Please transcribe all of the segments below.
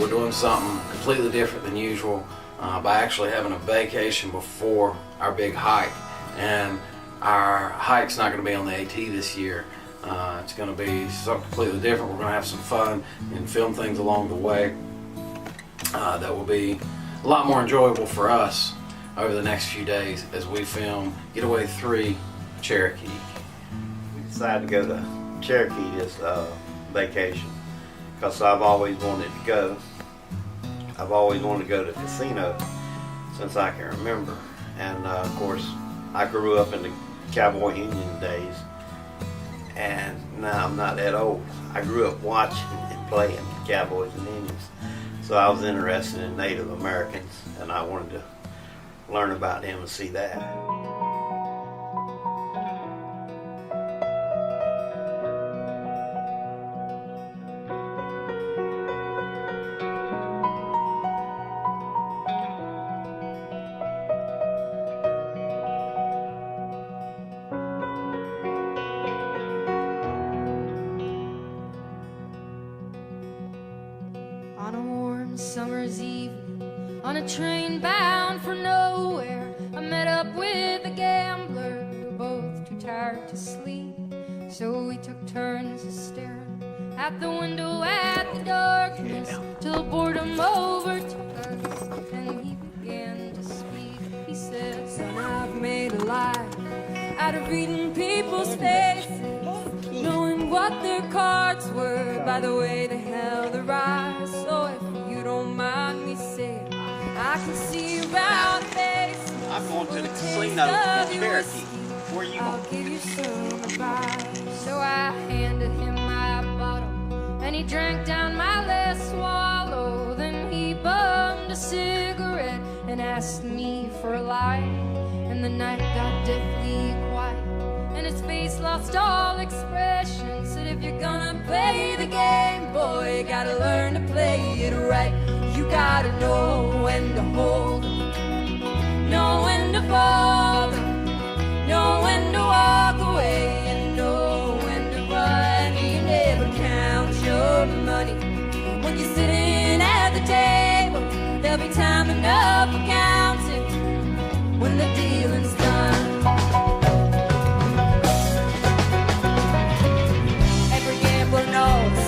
we're doing something completely different than usual by actually having a vacation before our big hike. And our hike's not going to be on the AT this year. It's going to be something completely different. We're going to have some fun and film things along the way that will be a lot more enjoyable for us over the next few days as we film Getaway 3 Cherokee. We decided to go to Cherokee this vacation because I've always wanted to go. I've always wanted to go to a casino since I can remember. And of course, I grew up in the Cowboy Indian days, and now I'm not that old. I grew up watching and playing Cowboys and Indians. So I was interested in Native Americans, and I wanted to learn about them and see that. On a warm summer's evening, on a train bound for nowhere, I met up with a gambler. We were both too tired to sleep, so we took turns staring at the window at the darkness till boredom overtook us, and he began to speak. He said, "Son, I've made a life out of reading people's faces, knowing what their cards were by the way they held their eyes. So if you don't mind me saying, I can see around faces. I'm going to the casino in Cherokee. Where you I'll give you some advice." So I handed him my bottle, and he drank down my last swallow. Then he bummed a cigarette and asked me for a light. And the night got deathly quiet, and his face lost all expression. Said, "If you're gonna play the game, boy, you gotta learn to play it right. You gotta know when to hold 'em, know when to fold 'em, know when to walk away, and know when to run. You never count your money when you're sitting at the table. There'll be time enough for counting when the dealing's done." Every gambler knows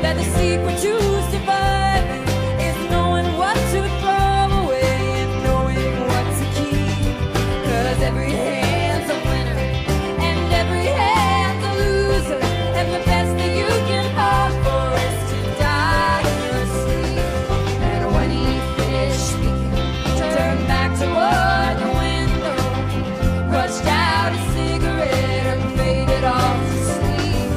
that the secret to surviving is knowing what to throw away and knowing what to keep. 'Cause every hand's a winner and every hand's a loser, and the best that you can hope for is to die in your sleep. And when he finished speaking, he turned back toward the window, crushed out a cigarette and faded off to sleep.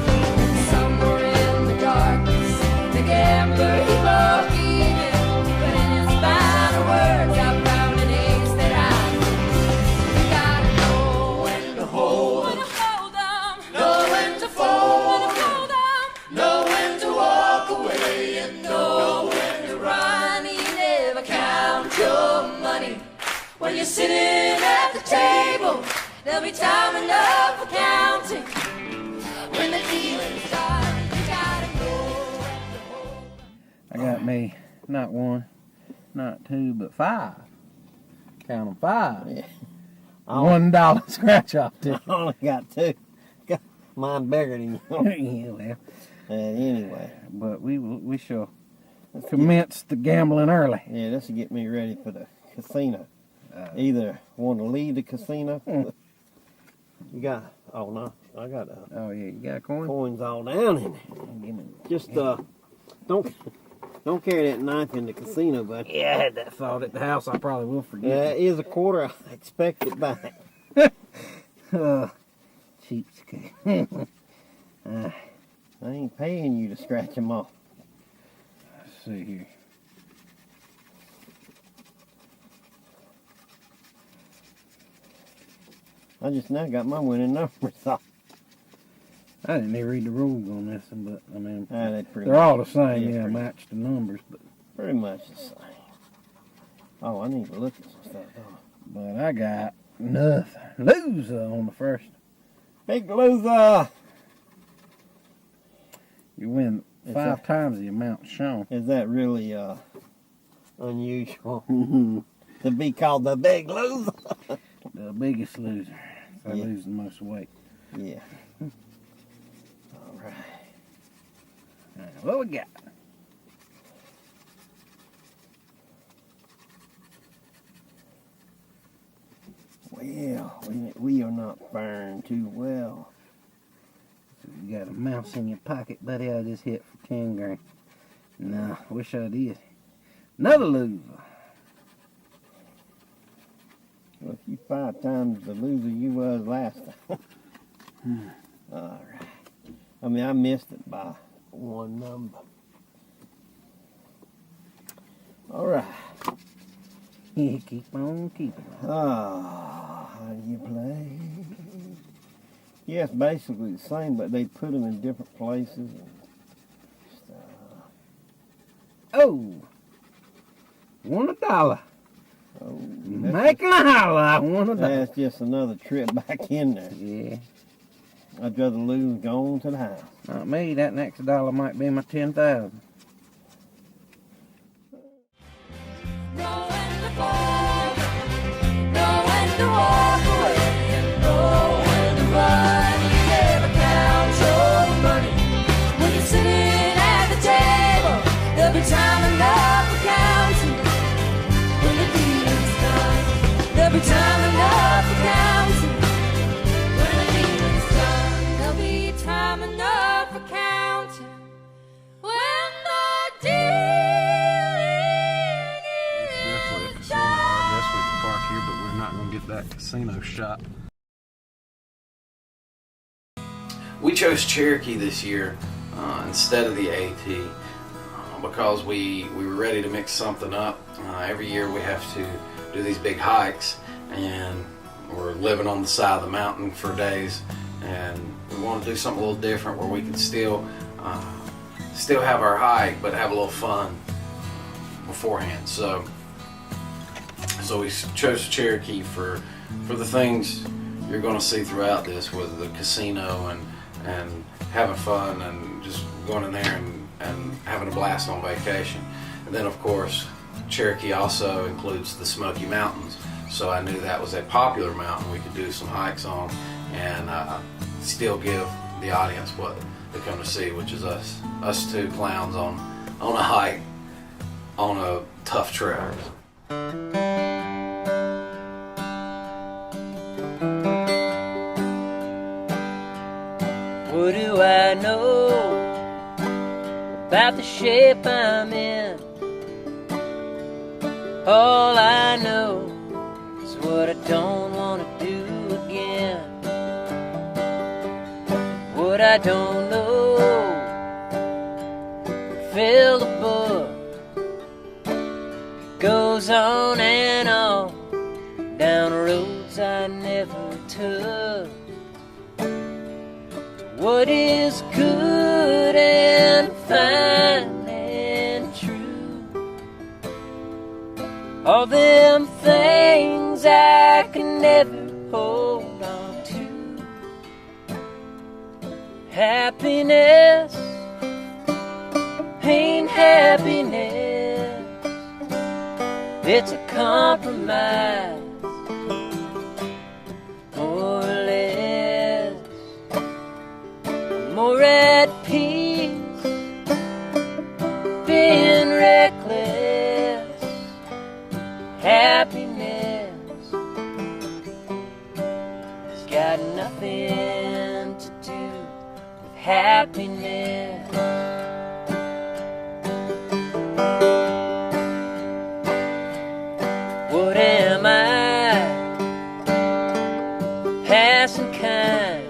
And somewhere in the darkness, the gambler, he broke even. But in his final words, I found an ace that I knew. You gotta know when to hold 'em, know when to fold 'em, know when to walk away, and know when to run. You never count your money when you're sitting at the table. There'll be time enough for counting when the dealing's done. You gotta know when to hold 'em. I got me not one, not two, but 5. Count 'em, 5. Yeah. $1 scratch off ticket. I only got 2. Got mine bigger than yours. Yeah, well, Anyway, but we shall commence the gambling early. yeah, this will get me ready for the casino. Either want to leave the casino. You got, oh no, I got Oh yeah, you got a coin? coins all down in there. Give me. Just don't carry that knife in the casino, buddy. Yeah, I had that thought at the house. I probably will forget. Yeah, it is a quarter. I expect it back. Cheapskate. I ain't paying you to scratch them off. Let's see here. I just now got my winning numbers off. I didn't even read the rules on this one, but I mean, They they're all the same. yeah, Yeah, pretty- match the numbers, but Pretty much the same. Oh, I need to look at some stuff. but I got nothing. Loser on the first. Big loser! You win 5 times the amount shown. Is that really unusual Mm-hmm. to be called the big loser? The biggest loser. I Yeah. lose the most weight. Yeah. All right. All right, what we got? Well, we are not faring too well. So you got a mouse in your pocket, buddy. I just hit for 10 grand. No, wish I did. Another loser. Well, if you 5 times the loser you was last time. All right. I mean, I missed it by 1 number. All right. Yeah, keep on keeping on. Ah, how do you play? Yes, basically the same, but they put them in different places and stuff. Oh, $1. Oh, Making a holler, I won $1. that's just another trip back in there. Yeah, I'd rather lose going to the house. not me. That next dollar might be my 10,000. Know when to fall, know when to walk away, and know when to run. You never count your money. When you're sitting at the table, there'll be time enough for counting. When the dealing's done, there'll be time enough for counting. When the dealing's done, there'll be time enough for counting. When the dealing Definitely a casino. I guess we can park here, but we're not going to get that casino shot. We chose Cherokee this year instead of the AT because we were ready to mix something up. Every year we have to do these big hikes, and we're living on the side of the mountain for days, and we want to do something a little different where we can still have our hike but have a little fun beforehand. So we chose Cherokee for the things you're going to see throughout this, with the casino and having fun and just going in there and having a blast on vacation. And then of course Cherokee also includes the Smoky Mountains, so I knew that was a popular mountain we could do some hikes on and still give the audience what they come to see, which is us two clowns on a hike on a tough trail. What do I know about the shape I'm in? All I know is what I don't want to do again. What I don't know could fill the book. Goes on and on down roads I never took. What is good and fine and true? All them things I can never hold on to. Happiness ain't happiness. It's a compromise, more or less. More at peace, being reckless. Happiness has got nothing to do with happiness. What am I? Passing kind,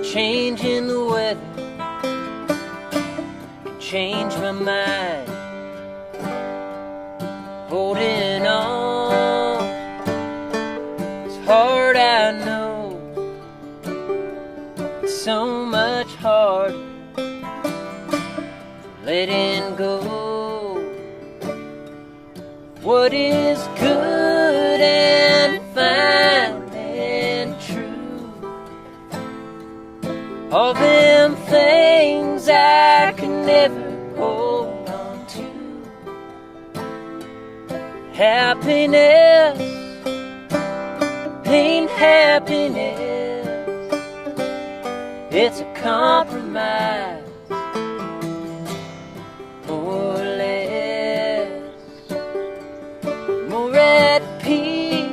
changing the weather can change my mind. Holding on, it's hard, I know. It's so much harder letting go. What is good and fine and true? all them things I could never hold on to. Happiness ain't happiness, it's a compromise, more or less, more at peace,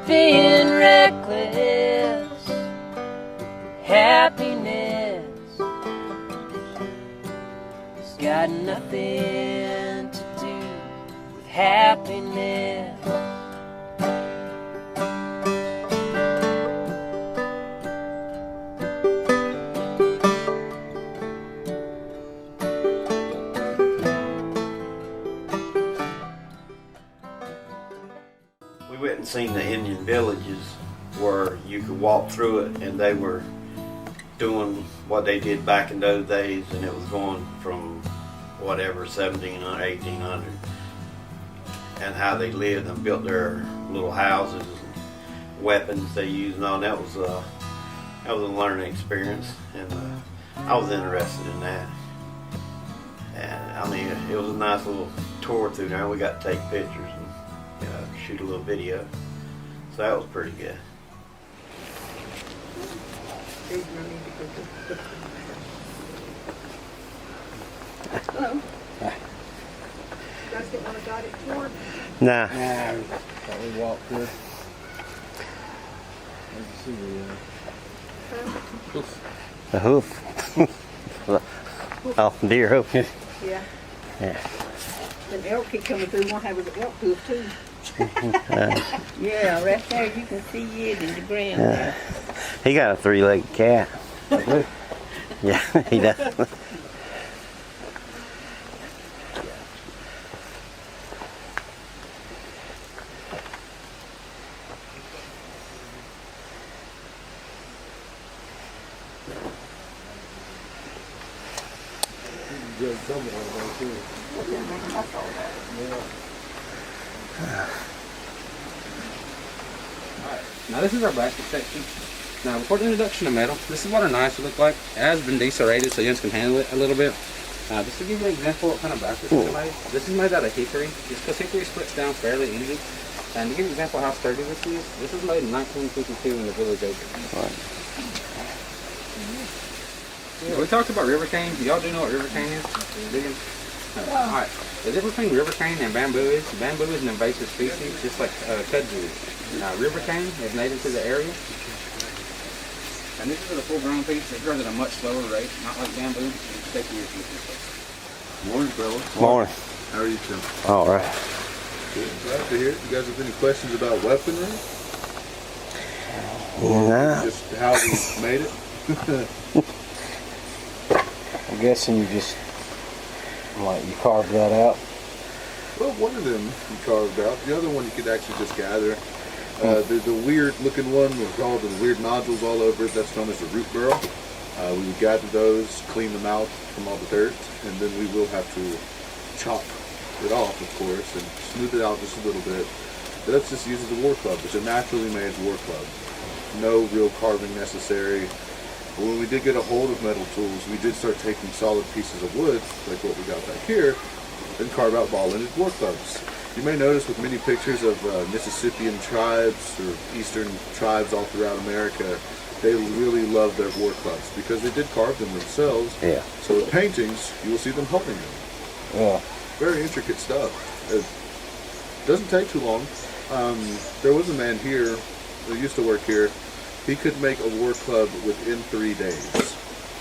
being reckless. Happiness has got nothing to do with happiness. We went and seen the Indian villages where you could walk through it, and they were doing what they did back in those days, and it was going from whatever 1700, 1800, and how they lived and built their little houses and weapons they used and all. That was a learning experience, and I was interested in that. And I mean, it was a nice little tour through there. We got to take pictures and shoot a little video, so that was pretty good. Hello. You guys didn't want to guide it tour? Nah. Thought we walked through. The hoof. Oh, deer hoof. Yeah. Yeah. Then elk keep coming through. We'll have an elk hoof too. Yeah, right there you can see it in the ground. Yeah. He got a 3-legged cat. Yeah, he does. Now this is our basket section. Now before the introduction of metal, this is what our knives look like. It has been deserrated so you can handle it a little bit. Just to give you an example of what kind of baskets we made. This is made out of hickory, just because hickory splits down fairly easy. And to give you an example of how sturdy this is made in 1952 in the Village Acre. Yeah, we talked about river cane. Y'all do know what river cane is? Alright, the difference between river cane and bamboo is an invasive species, just like kudzu is. Now, river cane is native to the area. And this is a full-grown piece. It grows at a much slower rate, not like bamboo. It's taking your pieces. Morning, fella. Morning. How are you, Tim? All right. Good. Glad to hear it. You guys have any questions about weaponry? Nah. Just how we made it? I'm guessing you just, you carved that out. Well, one of them you carved out. The other one you could actually just gather. The weird looking one with all the weird nodules all over it, that's known as the root burl. We would gather those, clean them out from all the dirt, and then we will have to chop it off, of course, and smooth it out just a little bit. But that's just used as a war club. It's a naturally made war club. No real carving necessary. But when we did get a hold of metal tools, we did start taking solid pieces of wood, like what we got back here, and carve out ball-ended war clubs. You may notice with many pictures of Mississippian tribes or Eastern tribes all throughout America, they really love their war clubs because they did carve them themselves. Yeah. So with paintings, you will see them holding them. Yeah. Very intricate stuff. It doesn't take too long. There was a man here who used to work here. He could make a war club within 3 days.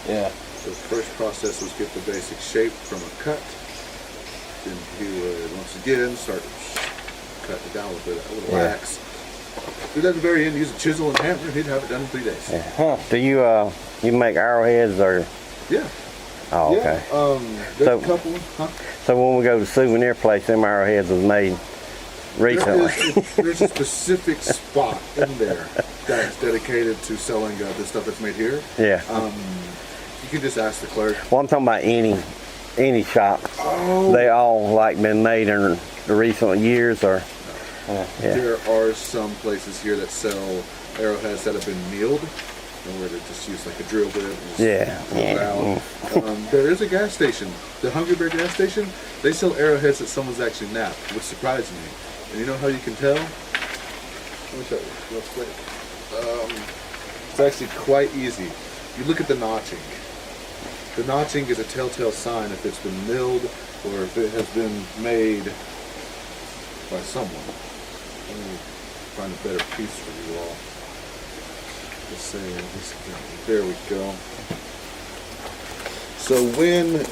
Yeah. The first process was get the basic shape from a cut. Then he would once again start cutting it down with a little axe. Then at the very end, use a chisel and hammer. He'd have it done in 3 days. Yeah. Huh. Do you make arrowheads or? Yeah. Oh, okay. Yeah. There's a couple. Huh? So when we go to the souvenir place, them arrowheads was made recently. There's a specific spot in there that's dedicated to selling the stuff that's made here. Yeah. You can just ask the clerk. Well, I'm talking about any shop. Oh. They all been made in the recent years, or There are some places here that sell arrowheads that have been milled and where they just use like a drill bit. And just Yeah, drill it yeah. out. There is a gas station, the Hungry Bear gas station. They sell arrowheads that someone's actually napped, which surprised me. And you know how you can tell? Let me show you real quick. It's actually quite easy. You look at the notching. The notching is a telltale sign if it's been milled or if it has been made by someone. Let me find a better piece for you all. Let's say, there we go. So when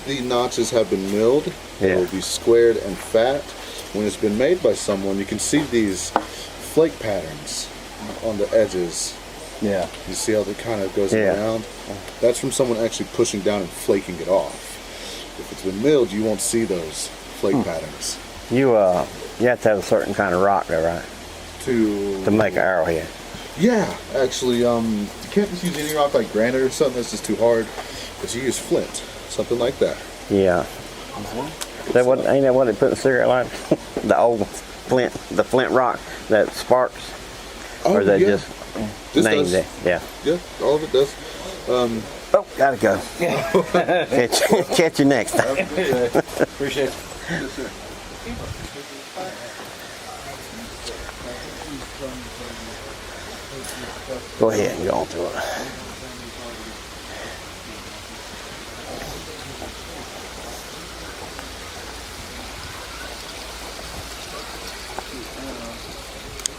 the notches have been milled, they will be squared and fat. When it's been made by someone, you can see these flake patterns on the edges. Yeah. You see how it kind of goes around? That's from someone actually pushing down and flaking it off. If it's been milled, you won't see those flake patterns. You have to have a certain kind of rock there, right? To make an arrowhead. Yeah, actually, you can't just use any rock like granite or something that's just too hard. But you use flint, something like that. Yeah. That what ain't that what they put in cigarette lighter? the flint rock that sparks, or they just named it. Yeah. Yeah, all of it does. Oh, gotta go. Catch you next time. Appreciate it. Yes, sir. Go ahead and go on through it.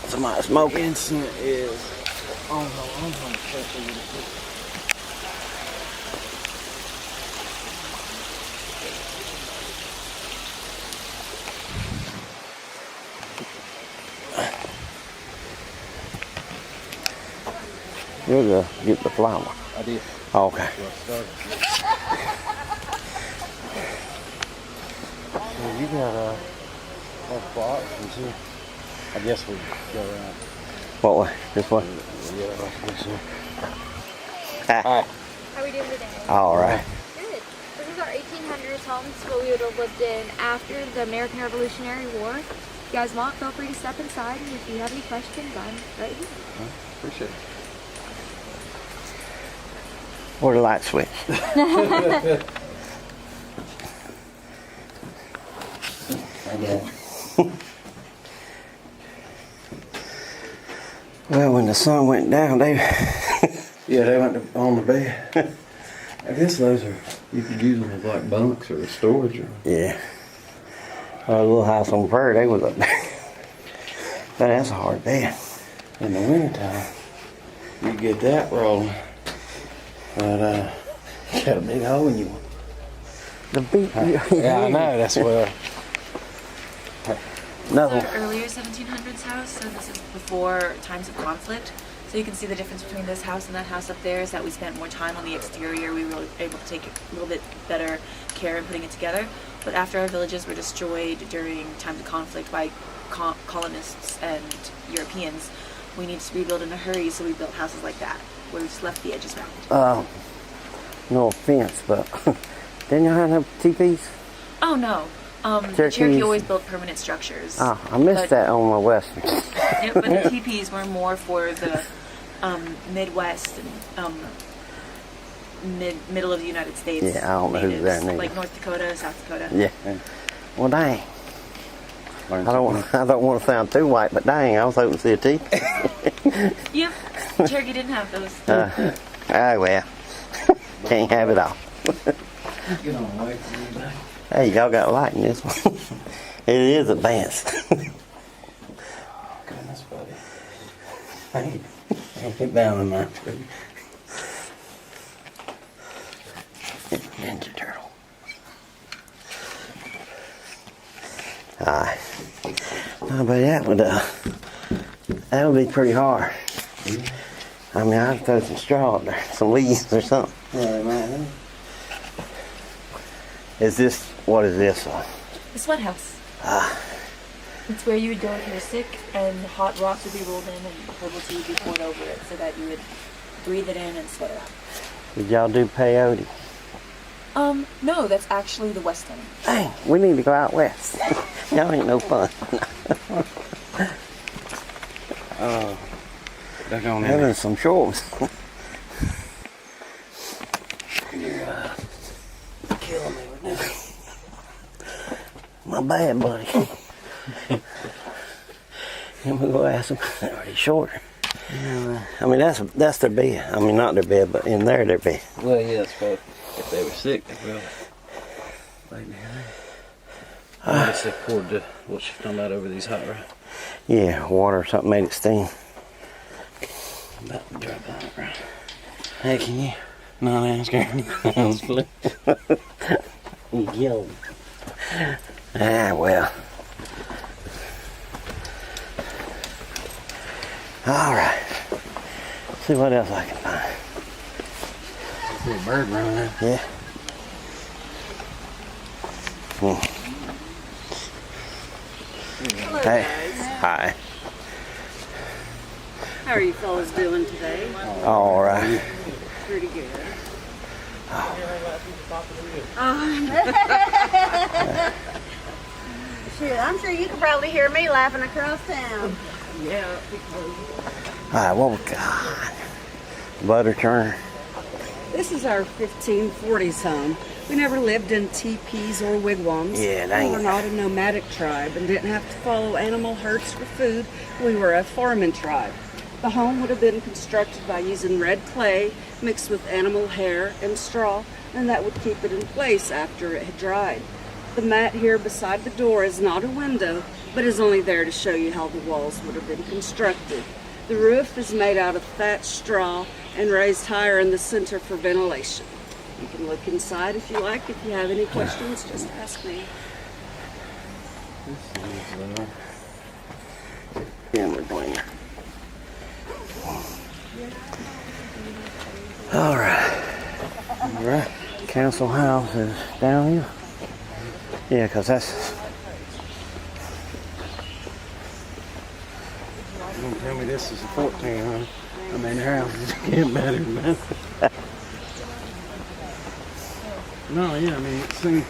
Somebody smoking. Incense is on You're to get the flower. I did. Oh, okay. Well, you got a box and see. I guess we go around. What way? This way? Yeah, that's this way. Hi. How are we doing today? All right. Good. This is our 1800s home. This is what we would have lived in after the American Revolutionary War. If you guys want, feel free to step inside, and if you have any questions, I'm right here. Appreciate it. Or the light switch. Well, when the sun went down, they They went on the bed. I guess those are, you could use them as like bunks or storage. Or... Our little house on the prairie, they was up there. But that's a hard bed. In the wintertime, you get that rolling. But, you got a big hole in you. The beat. Yeah, I know. That's what. No. It's our earlier 1700s house, so this is before times of conflict. So you can see the difference between this house and that house up there is that we spent more time on the exterior. We were able to take a little bit better care in putting it together. But after our villages were destroyed during times of conflict by colonists and Europeans, we needed to rebuild in a hurry, so we built houses like that, where we just left the edges round. No offense, but didn't you have no teepees? Oh no. The Cherokee always built permanent structures. Oh, I missed that on my western. Yeah, but the teepees were more for the Midwest and middle of the United States. Yeah, I don't know who's there neither. Like North Dakota, South Dakota. Yeah. Well, dang. I don't want to sound too white, but dang, I was hoping to see a teeth. Yep. Cherokee didn't have those. Well, can't have it all. Get on way for you, man. Hey, y'all got light in this one. It is advanced. Goodness, buddy. Get down in there. Ninja Turtle. Alright. No, but that would be pretty hard. I mean, I'd throw some straw up there, some leaves or something. Yeah, man. What is this? The sweat house. It's where you would go if you were sick, and hot rocks would be rolled in, and herbal tea would be poured over it, so that you would breathe it in and sweat it out. Did y'all do peyote? No, that's actually the west end. Dang, we need to go out west. Y'all ain't no fun. They're going in Having there. some shorts. my bad, buddy. I'm gonna go ask them. Are you sure? I mean, that's their bed. I mean, not their bed, but in there, their bed. Well, yeah, I suppose if they were sick, they will. Right now. I guess they poured the, what you're talking about over these hot rods. Yeah, water or something made it steam. About to drop on it, right? Hey, can you? No, that's good. I was flipping. Yo. Ah, well. All right. See what else I can find. A little bird running there. Yeah. Hello, Hey. guys. Hi. How are you fellas doing today? All right. Pretty good. Shoot, I'm sure you can probably hear me laughing across town. Yeah. All right, what we got? Butter churn. This is our 1540s home. We never lived in teepees or wigwams. Yeah, dang We were it. not a nomadic tribe and didn't have to follow animal herds for food. We were a farming tribe. The home would have been constructed by using red clay mixed with animal hair and straw, and that would keep it in place after it had dried. The mat here beside the door is not a window, but is only there to show you how the walls would have been constructed. The roof is made out of thatched straw and raised higher in the center for ventilation. You can look inside if you like. If you have any questions, just ask me. Camera cleaner. All right. All right. Council house is down here. Yeah, because that's. Don't tell me this is a 1400. I mean, their house is getting better than that. No, yeah, I mean, it seemed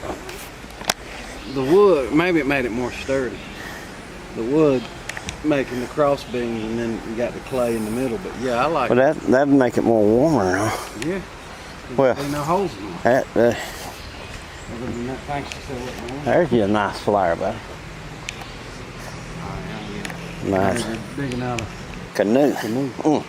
the wood, maybe it made it more sturdy. The wood making the cross beams, and then you got the clay in the middle. But yeah, I like But that'd make it more warmer, huh? it. Yeah. Well, There's no holes in it. that, Other than that, thanks for still looking on. there's you a nice flyer, buddy. Nice They're digging out a canoe. canoe.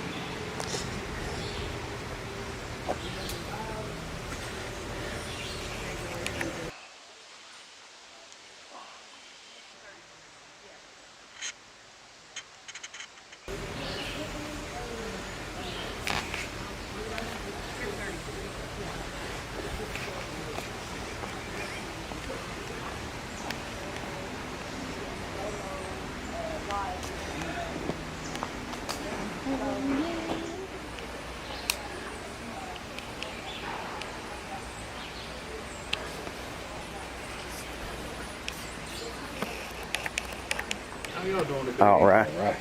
How y'all doing today? All right. If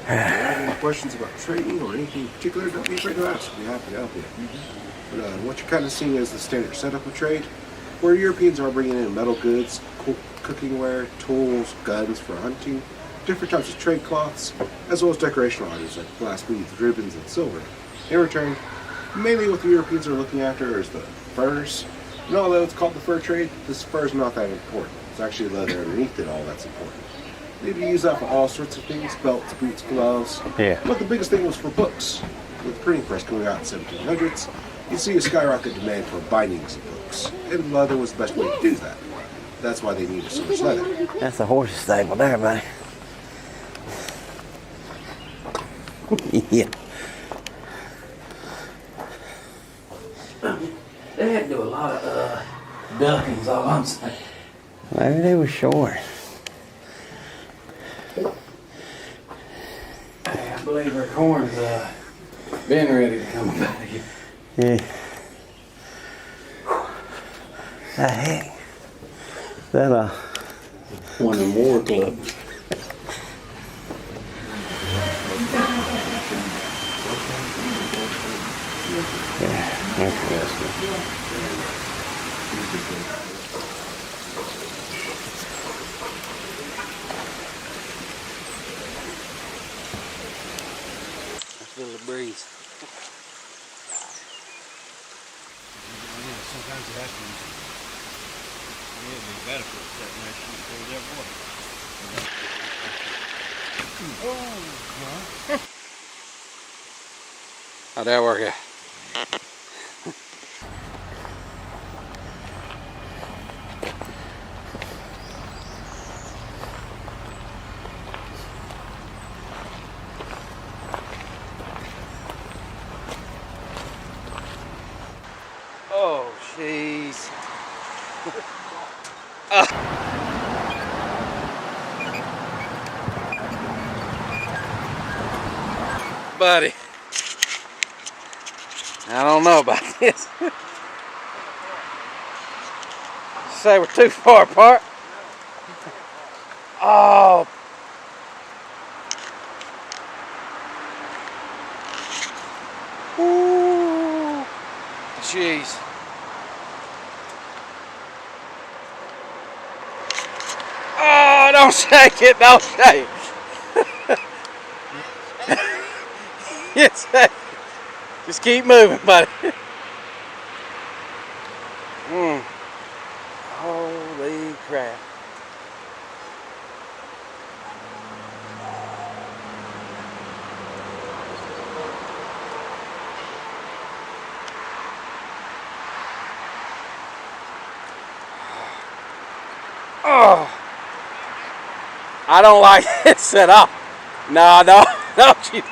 you have any questions about trading or anything in particular, don't be afraid to ask. We'll be happy to help you. But what you're kind of seeing is the standard setup of trade, where Europeans are bringing in metal goods, cookingware, tools, guns for hunting, different types of trade cloths, as well as decorational items like glass beads, ribbons, and silver. In return, mainly what the Europeans are looking after is the furs. And although it's called the fur trade, this fur is not that important. It's actually leather underneath it all that's important. They use that for all sorts of things, belts, boots, gloves. Yeah. But the biggest thing was for books. With the printing press coming out in the 1700s, you see a skyrocket demand for bindings of books. And leather was the best way to do that. That's why they needed so much leather. That's the horse's stable there, buddy. Yeah. They had to do a lot of duckings, all I'm saying. Maybe they were short. I believe her corn's been ready to come back again. Yeah. The heck? That One of the war clubs. yeah, interesting. I feel the breeze. Sometimes it happens. It'd be better for sitting there shooting through their water. How'd that work out? Oh, jeez. Buddy, I don't know about this. Say we're too far apart. Oh. Ooh. Jeez. Oh, don't shake it, don't shake it. Yes, just keep moving, buddy. Holy crap. Oh, I don't like this at all. No, don't you?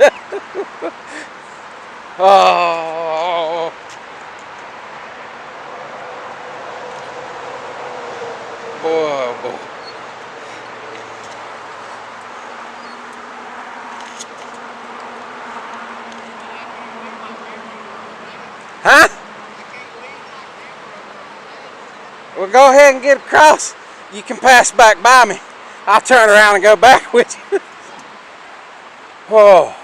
Oh, boy, boy. Huh? Well, go ahead and get across. You can pass back by me. I'll turn around and go back with you. Oh.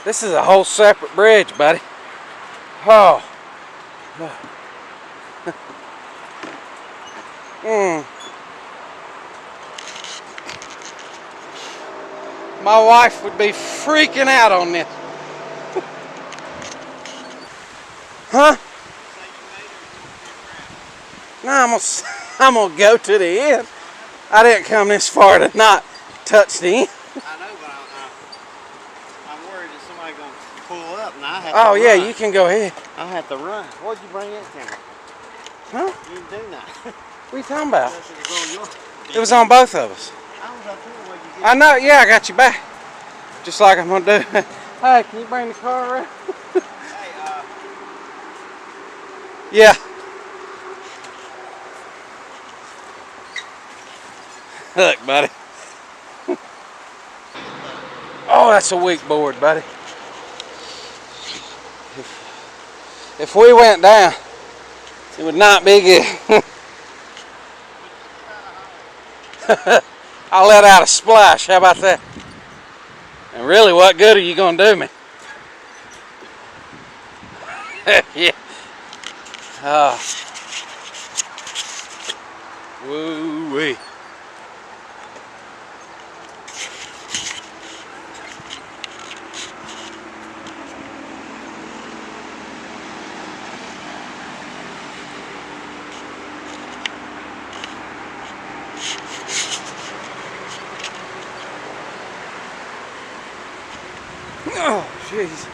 This is a whole separate bridge, buddy. Oh. My wife would be freaking out on this. Huh? No, I'm gonna go to the end. I didn't come this far to not touch the end. I know, but I'm worried that somebody's going to pull up and I have to Oh, yeah, run. you can go ahead. I'll have to run. What'd you bring that camera? Huh? You didn't do nothing. What are you talking about? It was on your... It was on both of us. I was up here where you get... I know, yeah, I got you back. Just like I'm gonna do. Hey, can you bring the car around? Hey, Yeah. Look, buddy. Oh, that's a weak board, buddy. If we went down, it would not be good. I'll let out a splash. How about that? And really, what good are you going to do me? Yeah. Woo-wee. Oh, jeez.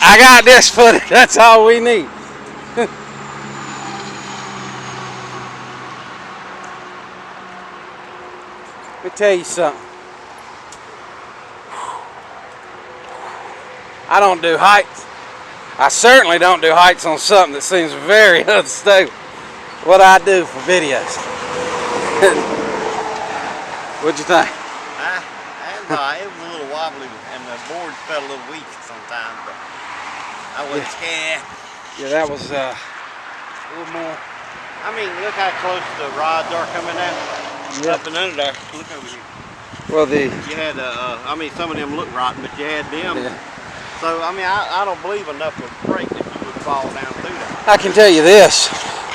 I got this footage. That's all we need. Let me tell you something. I don't do heights. I certainly don't do heights on something that seems very unstable. What I do for videos. What'd you think? It was a little wobbly and the board felt a little weak sometimes, but I wasn't scared. Yeah, that was a little more. I mean, look how close the rods are coming out. Yep. Up and under there. Look over here. Well, the You had, I mean, some of them look rotten, but you had them. Yeah. So, I mean, I don't believe enough would break that you would fall down through that. I can tell you this.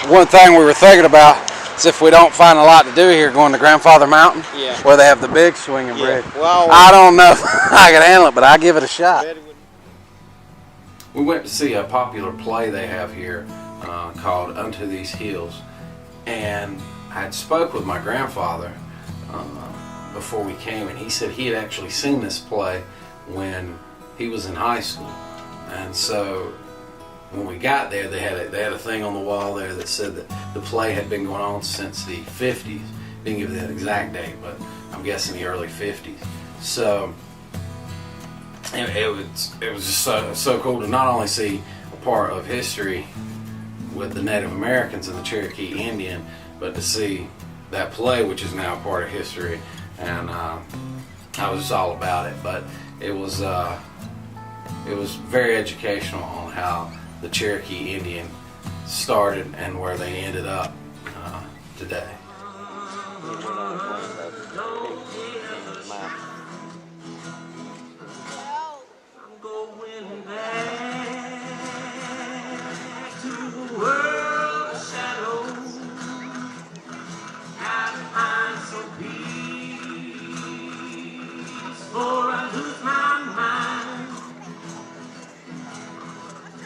One thing we were thinking about is if we don't find a lot to do here going to Grandfather Mountain, Yeah. where they have the big swinging bridge. Well, I don't know if I can handle it, but I give it a shot. We went to see a popular play they have here called Unto These Hills, and I had spoke with my grandfather before we came, and he said he had actually seen this play when he was in high school. And so when we got there, they had a thing on the wall there that said that the play had been going on since the 50s. Didn't give that exact date, but I'm guessing the early 50s. So it was just so cool to not only see a part of history with the Native Americans and the Cherokee Indian, but to see that play, which is now a part of history. And I was just all about it. But it was very educational on how the Cherokee Indian started and where they ended up today.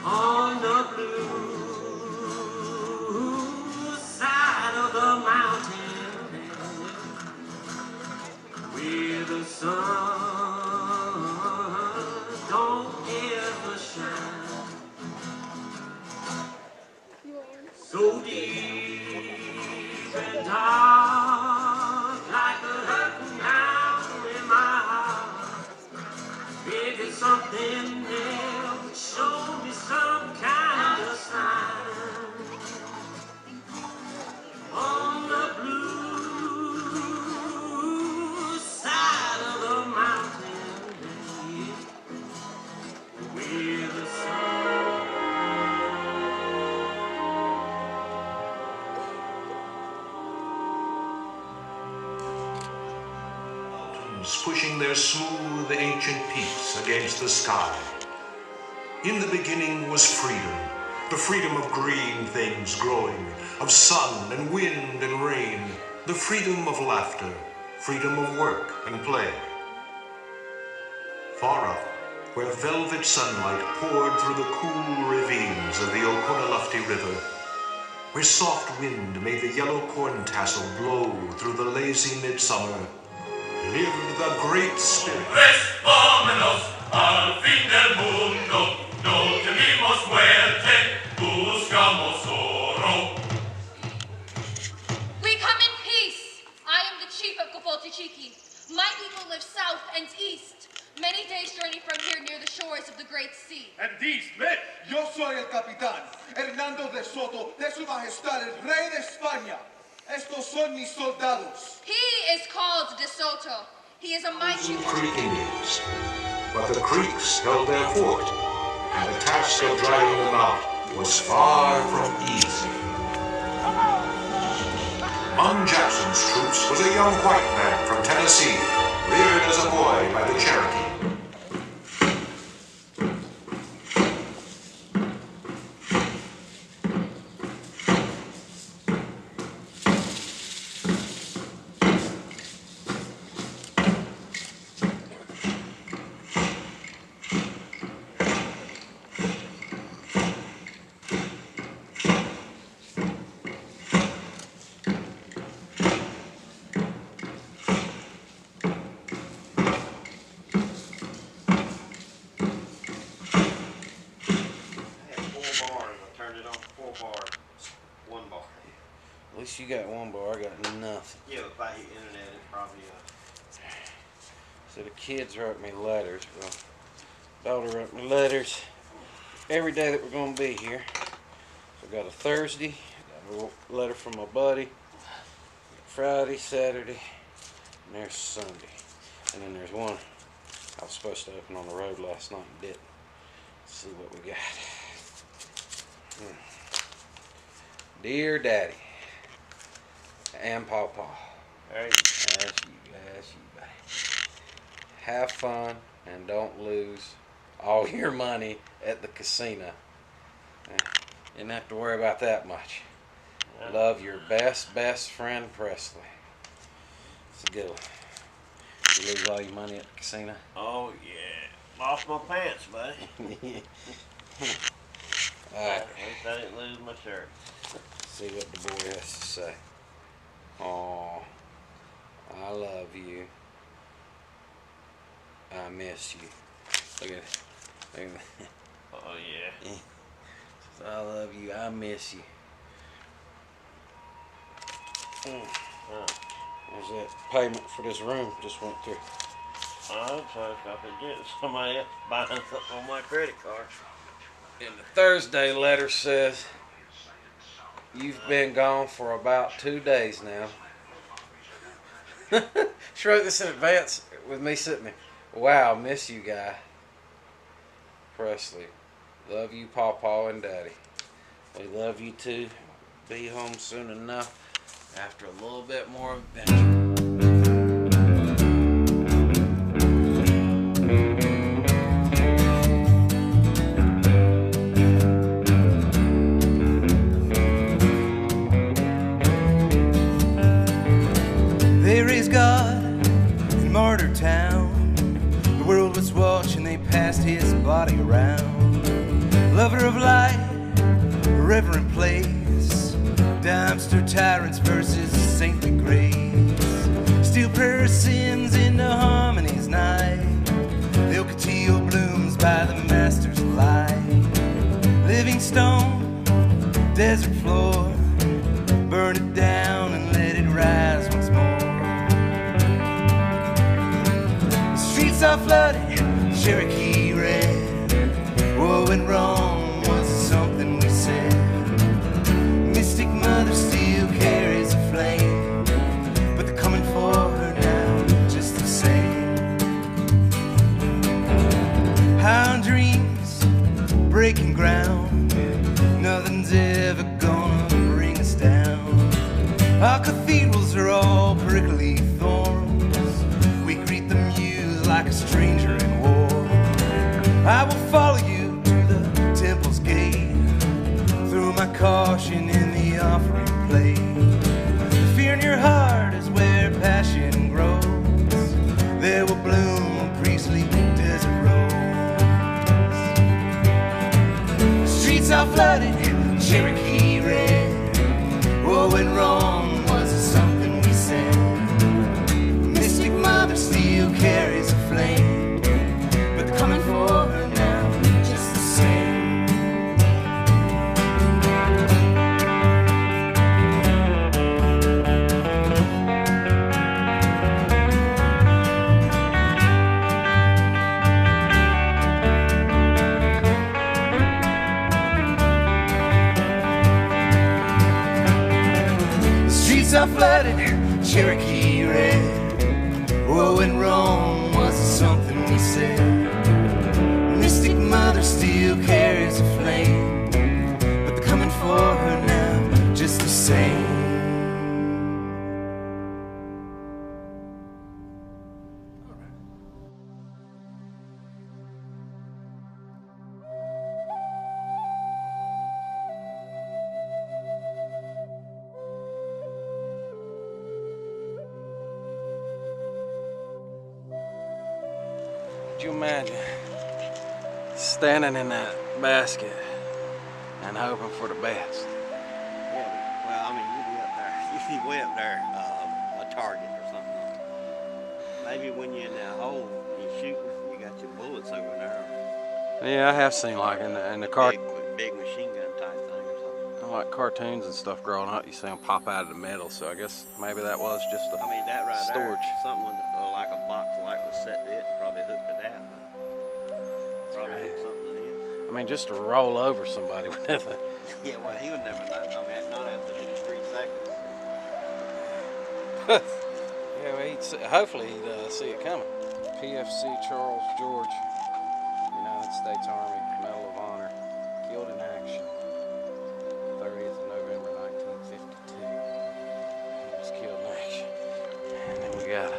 On the blue side of the mountain, where the sun don't ever shine, so deep and dark, like a hurting down in my heart. Maybe something there would show me some kind of sign. On the blue side of the mountain, where the pushing their smooth ancient peaks against the sky. In the beginning was freedom, the freedom of green things growing, of sun and wind and rain, the freedom of laughter, freedom of work and play. Far up, where velvet sunlight poured through the cool ravines of the Oconaluftee River, where soft wind made the yellow corn tassel blow through the lazy midsummer, lived the Great Spirit. Vámonos al fin del mundo, no temimos muerte, buscamos oro. We come in peace. I am the chief of Capoltichiqui. My people live south and east, many days' journey from here near the shores of the Great Sea. And these men, yo soy el capitán, Hernando de Soto, de su majestad el rey de España. Estos son mis soldados. He is called De Soto. He is a mighty Creek Indians. But the Creeks held their fort, and the task of driving them out was far from easy. Among Jackson's troops was a young white man from Tennessee, reared as a boy by the Cherokee. At least you got one bar, I got nothing. Yeah, but if I hit internet, it's probably So the kids wrote me letters. Well, daughter wrote me letters every day that we're going to be here. So I got a Thursday, got a letter from my buddy, Friday, Saturday, and there's Sunday. And then there's one I was supposed to open on the road last night and didn't. Let's see what we got. Dear Daddy and Pawpaw, there you go. Bless you, buddy. Have fun and don't lose all your money at the casino. You didn't have to worry about that much. Love, your best friend, Presley. It's a good one. You lose all your money at the casino? Oh yeah, lost my pants, buddy. Alright. At least I didn't lose my shirt. See what the boy has to say. Aw, I love you. I miss you. Look at it. Look at it. Oh yeah. I love you. I miss you. There's that payment for this room just went through. I'm sorry if I could get somebody else buying something on my credit card. And the Thursday letter says, you've been gone for about 2 days now. She wrote this in advance with me sitting there. Wow, miss you, guy. Presley. Love you, Pawpaw and Daddy. We love you too. Be home soon enough after a little bit more adventure. They raised God in Martyr Town. The world was watching, they passed his body around. Lover of light, reverent place. Dumpster tyrants versus saintly grace. Steel prayer sins into harmony's night. The Ocotillo blooms by the master's light. Living stone, desert floor. Burn it down and let it rise once more. The streets are flooded, Cherokee red. What went wrong? Was it something we said? Mystic mother still carries a flame, but they're coming for her now, just the same. High on dreams, breaking ground. Nothing's ever gonna bring us down. Our cathedrals are all prickly thorns. We greet the muse like a stranger in war. I will follow you to the temple's gate. Throw my caution in the offering plate. The fear in your heart is where passion grows. There will bloom a priestly desert rose. The streets are flooded, Cherokee red. What went wrong? Was it something we said? Mystic mother still carries a flame, but they're coming for her now, just the same. Streets are flooded, Cherokee red. What went wrong? Was it something we said? Mystic mother still carries a flame, but they're coming for her now, just the same. Could you imagine standing in that basket and hoping for the best? Yeah, well, I mean, you'd be up there. You'd be way up there, a target or something. Maybe when you're in that hole, you're shooting, you got your bullets over there. Yeah, I have seen like in the car, Big machine gun type thing or something. like cartoons and stuff growing up. You see them pop out of the metal, so I guess maybe that was just a I mean, that right storage. there, something with, like a box light was set to it and probably hooked to that. Probably hooked something in. I mean, just to roll over somebody with that thing. Yeah, well, he would never know. I mean, not after 3 seconds. Yeah, well, hopefully he'd see it coming. PFC Charles George, United States Army, Medal of Honor, killed in action, 30th of November, 1952. He was killed in action. And then we got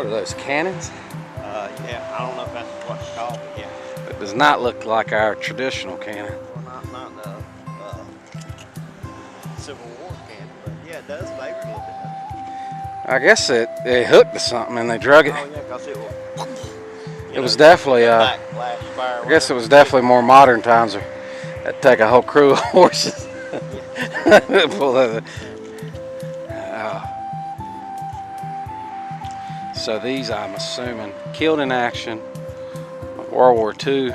What are those, cannons? Yeah, I don't know if that's what it's called, but yeah. It does not look like our traditional cannon. Well, not the Civil War cannon, but yeah, it does favor a little bit. I guess it hooked to something and they drug it. Oh yeah, because it will. It was definitely, I guess it was definitely more modern times. That'd take a whole crew of horses. Pull that. So these, I'm assuming, killed in action, World War II,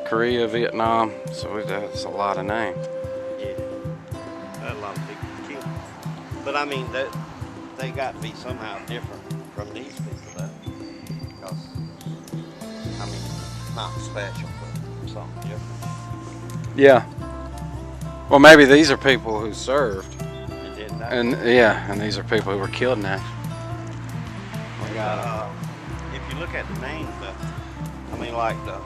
Korea, Vietnam. So that's a lot of names. Yeah, a lot of people killed. But I mean, they got to be somehow different from these people, though. Because, I mean, not special, but something different. Yeah. Well, maybe these are people who served. And yeah, and these are people who were killed in action. If you look at the names, I mean, like the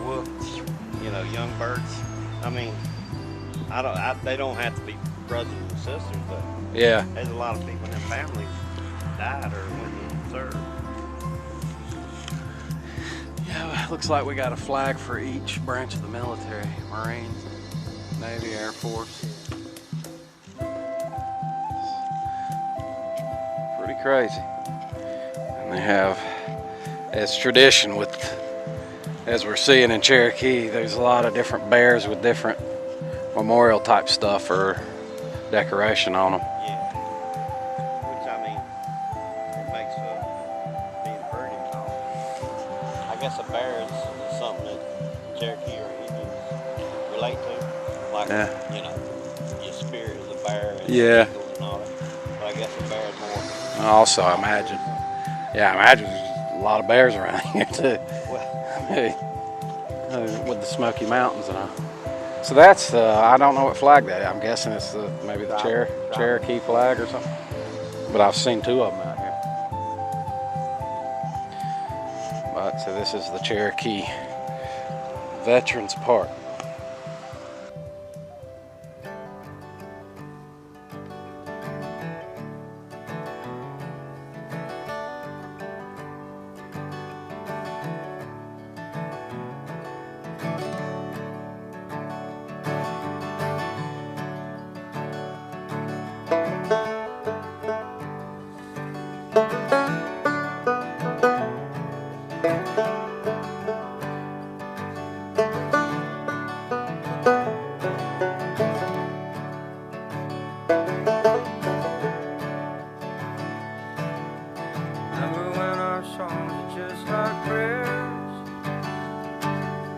wolves, you know, young birds. I mean, they don't have to be brothers and sisters, but yeah, there's a lot of people in their families died or went and served. Yeah, well, it looks like we got a flag for each branch of the military: Marines, Navy, Air Force. Pretty crazy. And they have, as tradition as we're seeing in Cherokee, there's a lot of different bears with different memorial type stuff or decoration on them. Yeah. Which, I mean, it makes being pretty. I guess a bear is something that Cherokee or Indians relate to. Like, you know, your spirit is a bear and yeah. And all that. But I guess a bear is more. Also, I imagine there's a lot of bears around here too. With the Smoky Mountains and all. So that's I don't know what flag that is. I'm guessing it's maybe the Cherokee flag or something. But I've seen two of them out here. But so this is the Cherokee Veterans Park.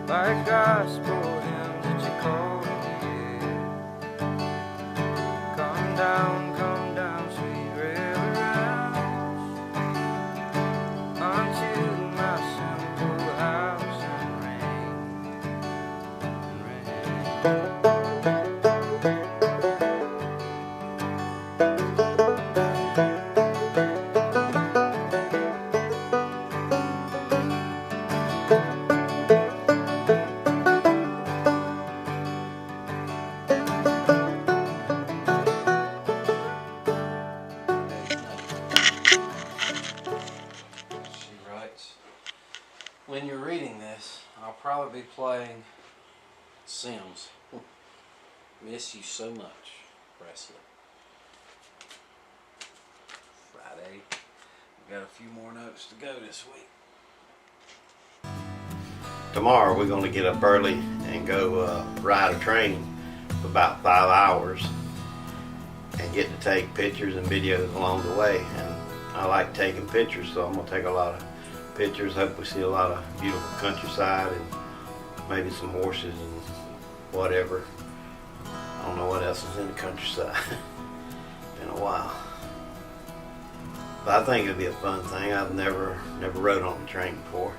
Like gospel hymns that you call come down, sweet river Rouse, unto my simple house and ring. When you're reading this, I'll probably be playing Sims. Miss you so much, Presley. Friday. We've got a few more notes to go this week. Tomorrow we're going to get up early and go ride a train for about 5 hours and get to take pictures and videos along the way. And I like taking pictures, so I'm going to take a lot of pictures. Hope we see a lot of beautiful countryside and maybe some horses and whatever. I don't know what else is in the countryside. Been a while. But I think it'll be a fun thing. I've never rode on a train before.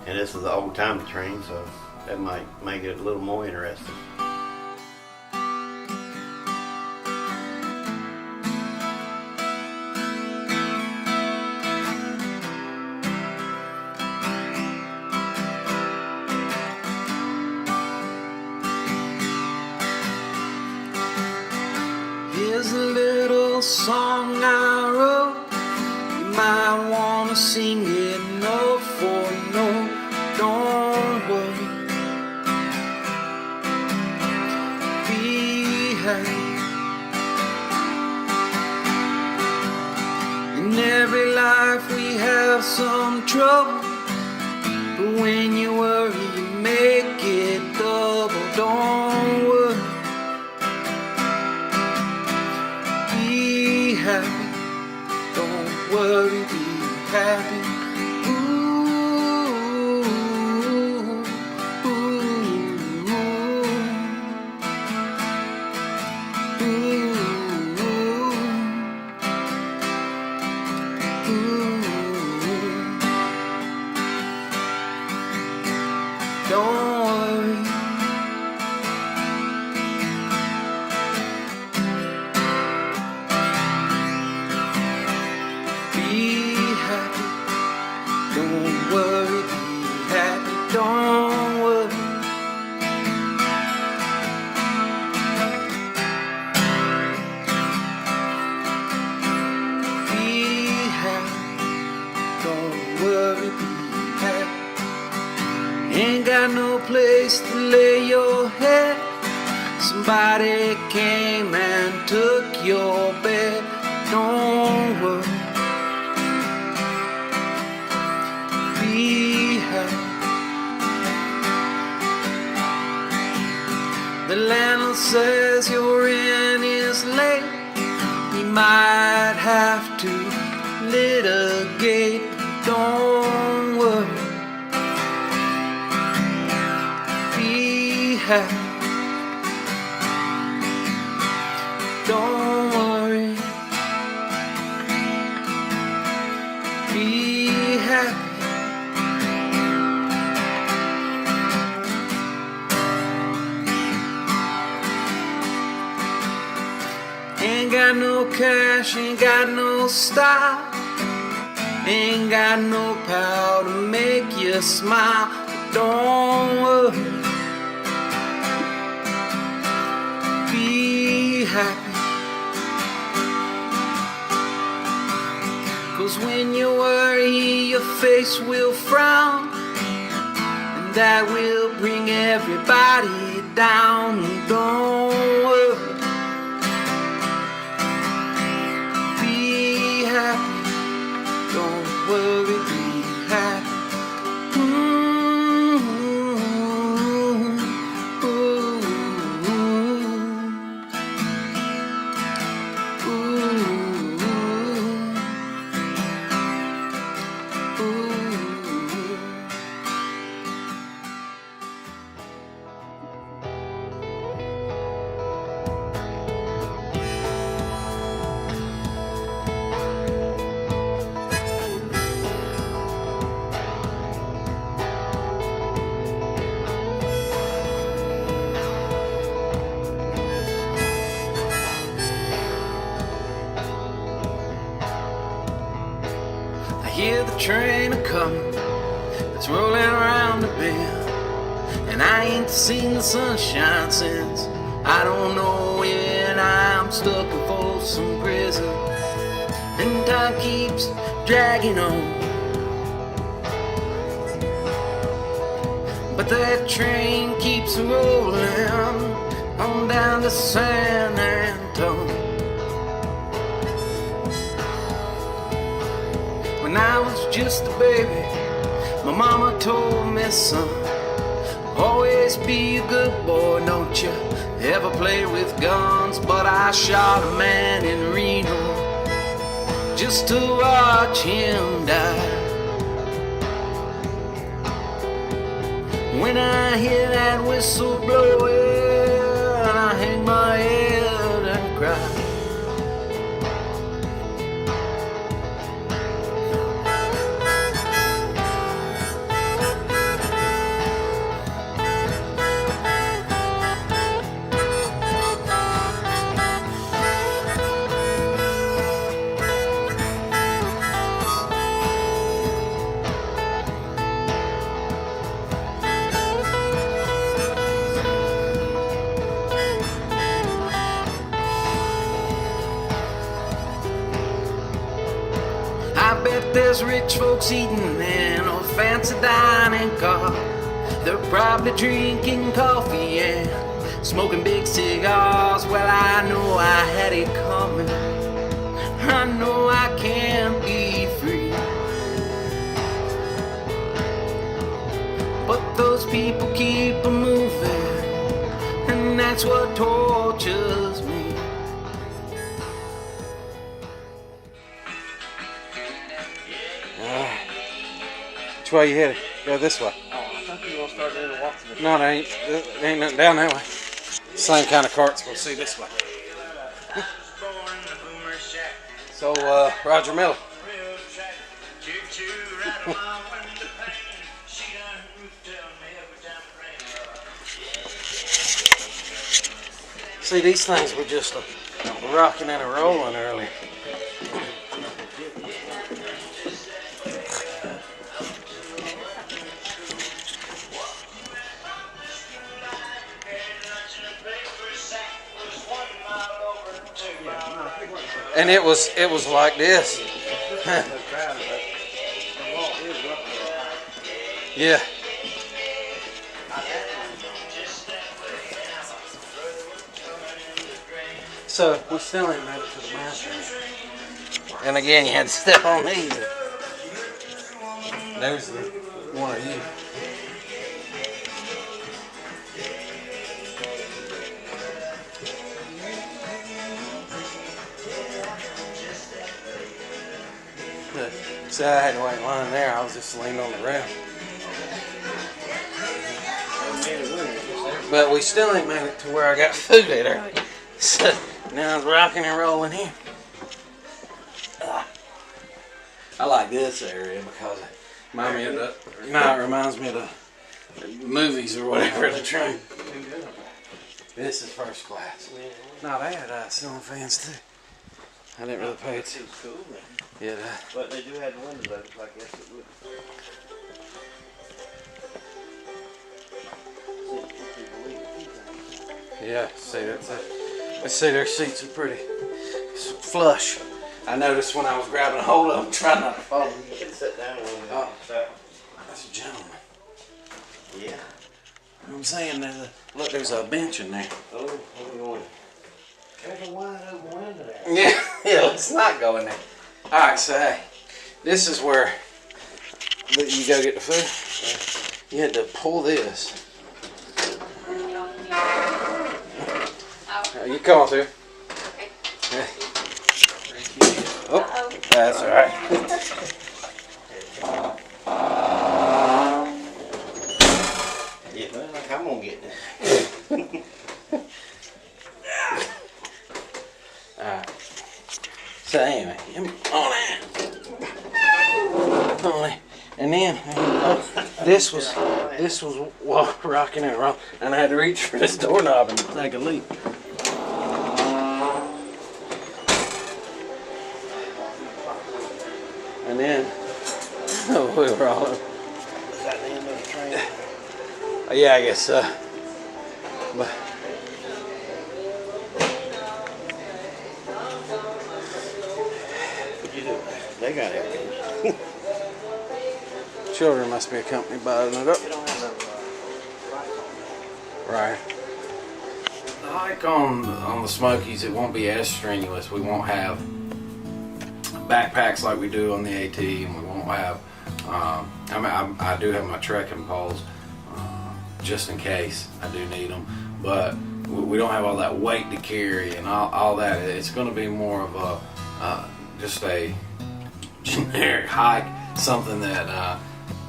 And this is an old time train, so that might make it a little more interesting. Here's a little song I wrote. You might want singing note for note. Don't worry, be happy. In every life we have some trouble, but when you worry you make it double. Don't worry, be happy. Don't worry, be happy. Ain't got no place to lay your head. Somebody came and took your bed. Don't worry, be happy. The landlord says your rent is late. He might have to litigate. Don't worry, happy. Don't worry, be happy. Ain't got no cash, ain't got no style, ain't got no power to make you smile. Don't worry, be happy. 'Cause when you worry, your face will frown, and that will bring everybody down. Don't worry, be happy. Don't worry, be happy. Hear the train a-comin', it's rolling around the bend, and I ain't seen the sunshine since I don't know when. I'm stuck in Folsom Prison, and time keeps dragging on, but that train keeps rolling on down to San Antonio. When I was just a baby, my mama told me, son, always be a good boy, don't you ever play with guns. But I shot a man in Reno just to watch him die. When I hear that whistle blowing, I hang my head and cry. there's rich folks eating in a fancy dining car. They're probably drinking coffee and smoking big cigars. Well, I know I had it coming. I know I can't be free. But those people keep moving, and that's what tortures me. Which way you headed? Go this way. Oh, I thought you were going to start doing the walk to the No, there ain't nothing down that way. Same kind of carts we'll see this way. So, Roger Miller. See, these things were just rocking and rolling earlier. And it was like this. Yeah. So we still ain't made it to the mountain. And again, you had to step on these. There's the one of you. See, I had to wait in line there. I was just leaning on the rail. But we still ain't made it to where I got food at her. So now it's rocking and rolling here. I like this area because it reminds me of the movies or whatever, the train. This is first class. No, they had ceiling fans too. I didn't really pay attention. It's cool, man. Yeah, but they do have the windows open, so I guess it would. Yeah, see, that's it. Let's see, their seats are pretty flush. I noticed when I was grabbing a hold of them, trying not to fall. You can sit down with them. Oh, that's a gentleman. Yeah. You know what I'm saying? Look, there's a bench in there. Oh, where are we going? There's a wide open window there. Yeah, let's not go in there. All right, so hey, this is where you go get the food. You had to pull this. You come on through. Okay. Oh, that's all right. Yeah, well, I'm gonna get this. Alright. So anyway, on it. And then this was rocking and rolling, and I had to reach for this doorknob and take a leap. And then we were all over. Is that the end of the train? Yeah, I guess so. But What'd you do? They got everything. children must be accompanied by another. They don't have no Right. The hike on the Smokies, it won't be as strenuous. We won't have backpacks like we do on the AT, and we won't have. I do have my trekking poles just in case I do need them, but we don't have all that weight to carry and all that. It's going to be more of a just a generic hike, something that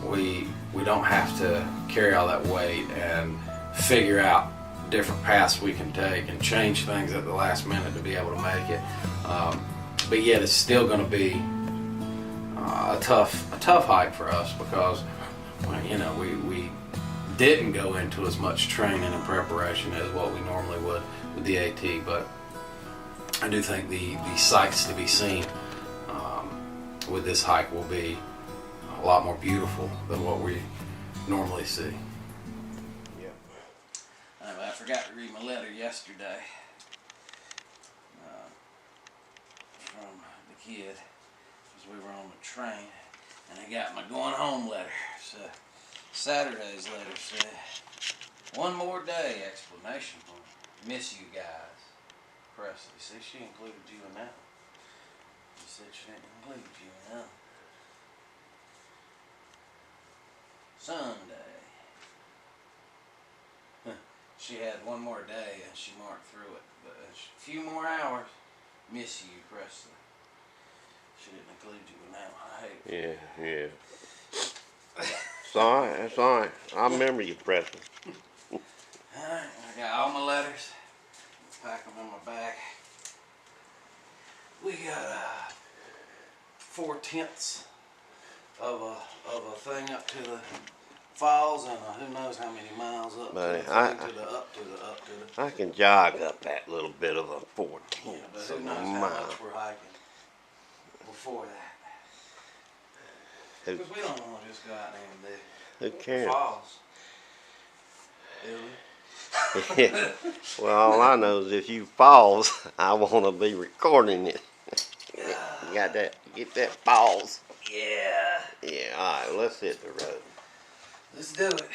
we don't have to carry all that weight and figure out different paths we can take and change things at the last minute to be able to make it. But yet it's still going to be a tough hike for us because we didn't go into as much training and preparation as what we normally would with the AT. But I do think the sights to be seen with this hike will be a lot more beautiful than what we normally see. I forgot to read my letter yesterday from the kid. It was we were on the train, and I got my going home letter. So Saturday's letter said, "One more day!" Explanation point. Miss you guys, Presley. See, she included you in that. She said she didn't include you in that. Sunday. She had one more day and she marked through it, but a few more hours. Miss you, Presley. She didn't include you in that one. I hate it. Yeah. It's alright, that's alright. I remember you, Presley. Alright, I got all my letters. Pack them in my bag. We got 4/10 of a thing up to the falls, and who knows how many miles up Buddy, to the up to the. I can jog up that little bit of a 14th But of who a knows how mile. much we're hiking before that? Who, Because we don't want to just go out there and who do the cares? falls. Do we? Yeah. Well, all I know is if you falls, I want to be recording it. You got that? Get that falls. Yeah. Yeah. All right. Let's hit the road. Let's do it.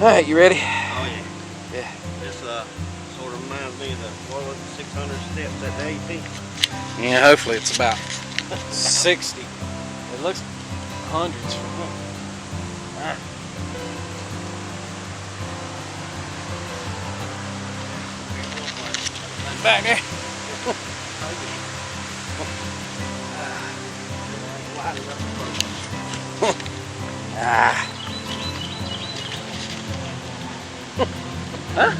All right, you ready? Oh yeah. Yeah. This sort of reminds me of the 600 steps at the AT. Yeah, hopefully it's about 60. It looks hundreds from here. All right. Back there. Ah. Huh?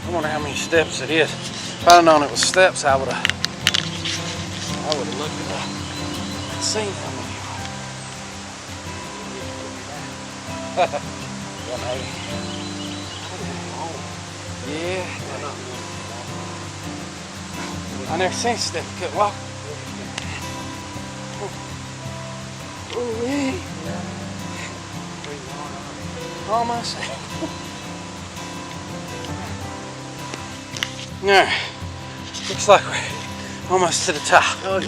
I wonder how many steps it is. If I'd have known it was steps, I would have looked it up and seen how many. Yeah. I never seen step you couldn't walk. Oh, yeah. Almost. Alright. Looks like we're almost to the top. Oh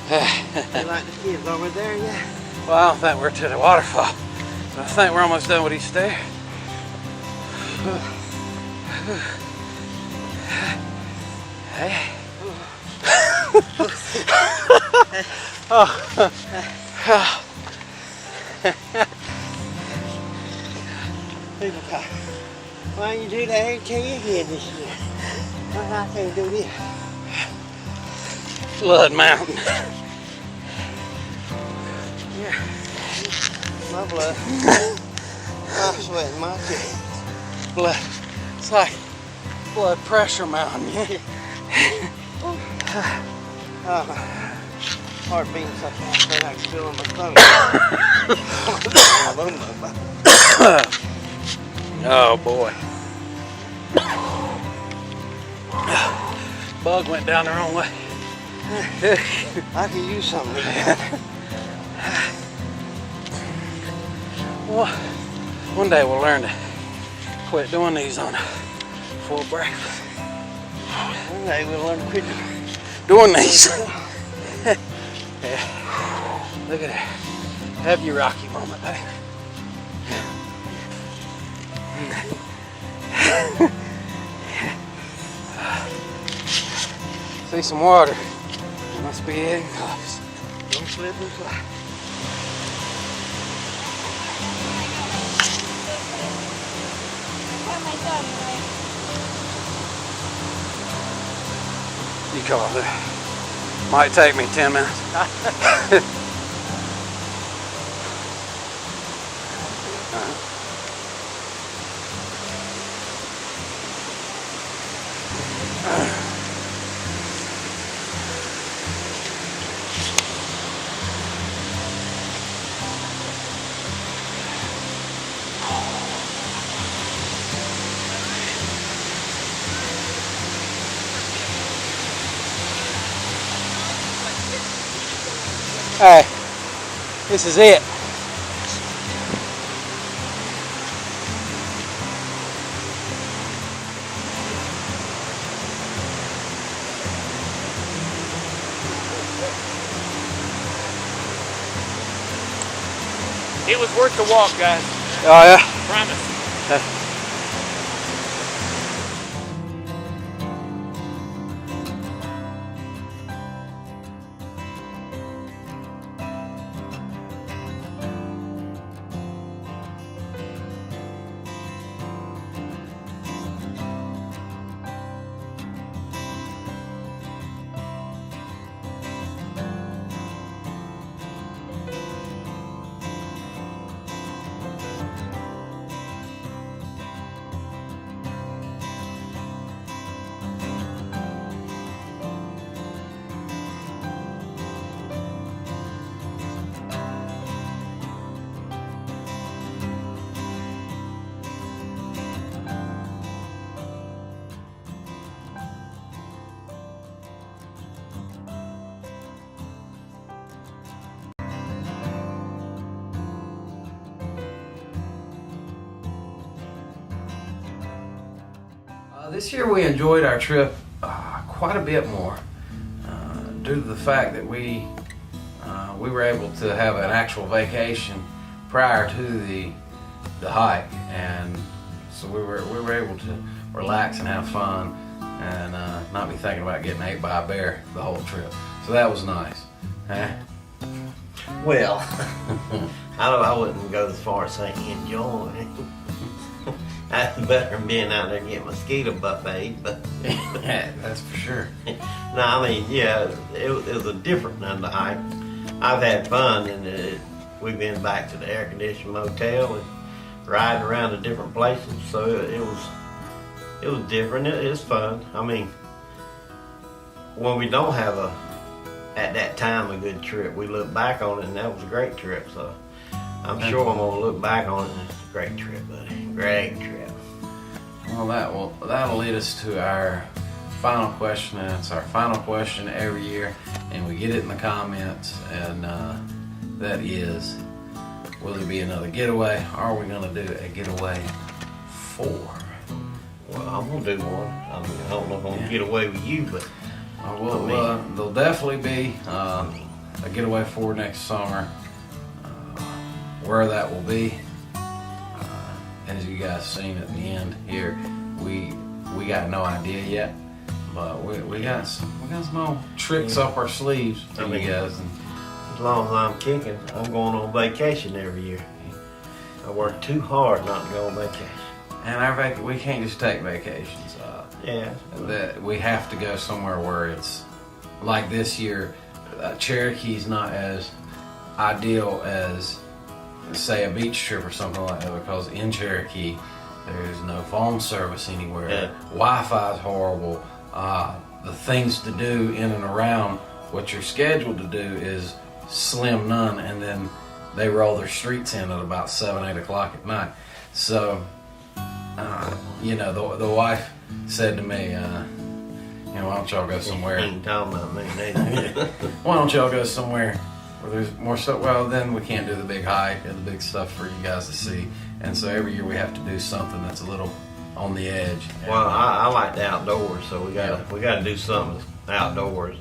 yeah. You like the kids over there, yeah? Well, I don't think we're to the waterfall, but I think we're almost done with each stair. Hey. Oh. People talk. Why don't you do the AT again this year? Why I can't do this? Blood Mountain. Yeah. My blood. I'm sweating my chest. Blood. It's like blood pressure mountain. Yeah. Heart beating so fast that I can feel in my stomach. Oh boy. Bug went down the wrong way. I could use something like that. Well, one day we'll learn to quit doing these on full breakfast. One day we'll learn to quit doing these. Yeah. Look at that. Have your Rocky moment, baby. See some water. Must be getting close. Don't slip and slide. You come up there. Might take me 10 minutes. Hey, this is it. It was worth the walk, guys. Oh yeah? Promise. This year we enjoyed our trip quite a bit more due to the fact that we were able to have an actual vacation prior to the hike, and so we were able to relax and have fun and not be thinking about getting ate by a bear the whole trip. So that was nice. Huh? Well, I wouldn't go as far as saying enjoy. That's better than being out there getting mosquito buffet, but yeah, that's for sure. No, I mean, yeah, it was a different than the hike. I've had fun, and we've been back to the air-conditioned motel and riding around to different places. So it was different. It's fun. I mean, when we don't have at that time a good trip, we look back on it, and that was a great trip. So I'm sure I'm gonna look back on it, and it's a great trip, buddy. Great trip. Well, that'll lead us to our final question, and it's our final question every year, and we get it in the comments, and that is, will there be another getaway? Are we gonna do a getaway 4? Well, I'm gonna do one. I mean, I don't know if I'm gonna get away with you, but there'll definitely be a getaway 4 next summer. Where that will be, as you guys seen at the end here, we got no idea yet, but we got some little tricks up our sleeves for you guys. And as long as I'm kicking, I'm going on vacation every year. I work too hard not to go on vacation. And we can't just take vacations. That we have to go somewhere where it's like this year. Cherokee's not as ideal as, say, a beach trip or something like that, because in Cherokee there's no phone service anywhere. Yeah. Wi-Fi is horrible. The things to do in and around what you're scheduled to do is slim none, and then they roll their streets in at about 7-8 o'clock at night. So the wife said to me, why don't y'all go somewhere? Ain't talking about me, why don't y'all go somewhere where there's more stuff? Well, then we can't do the big hike and the big stuff for you guys to see. And so every year we have to do something that's a little on the edge. Well, I like the outdoors, so we gotta do something outdoors.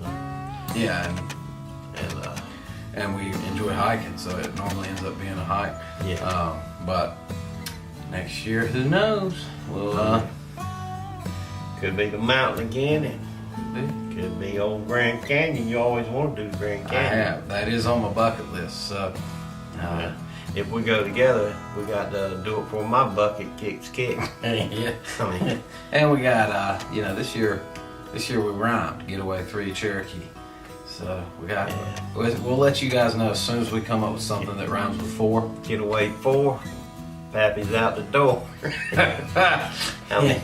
And we enjoy hiking, so it normally ends up being a hike. Yeah. But next year, who knows? We'll could be the mountain again, and could be old Grand Canyon. You always want to do the Grand Canyon. I have. That is on my bucket list. So if we go together, we got to do it for my bucket kicks kick. Yeah. I mean, and we got this year we rhymed Getaway 3 Cherokee. So we'll let you guys know as soon as we come up with something that rhymes with 4. Getaway 4. Pappy's out the door. I mean,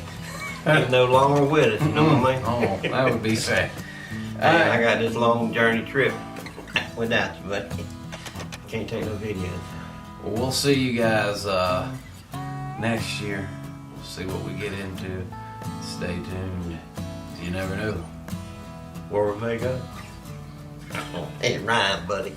he's no longer with us, you know what I mean? Oh, that would be sad. Hey, I got this long journey trip without you, but can't take no videos. Well, we'll see you guys next year. We'll see what we get into. Stay tuned. You never know. Where we may go. It rhymed, buddy.